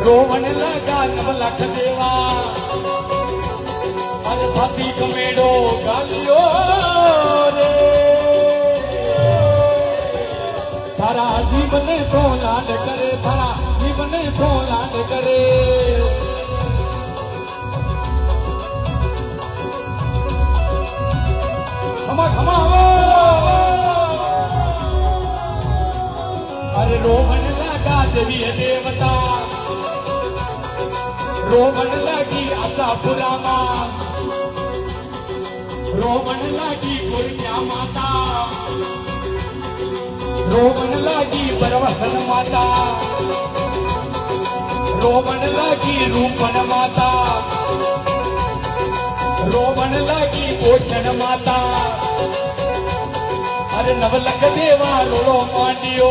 Rowan लगा नव लख देवा अरे साथी कमेड़ो गालियो रे थारा जीवन तो लाड करे थारा जीवन तो लाड करे खमा खमा अरे रोवन लगा देवी देवता रोवन लगी आशापुरा मां रोवन लगी गुड़िया माता रोवन लगी बरवसन माता रोवन लगी रूपन माता रोवन लगी पोषण माता अरे नवलख देवा रोड़ो मांडियो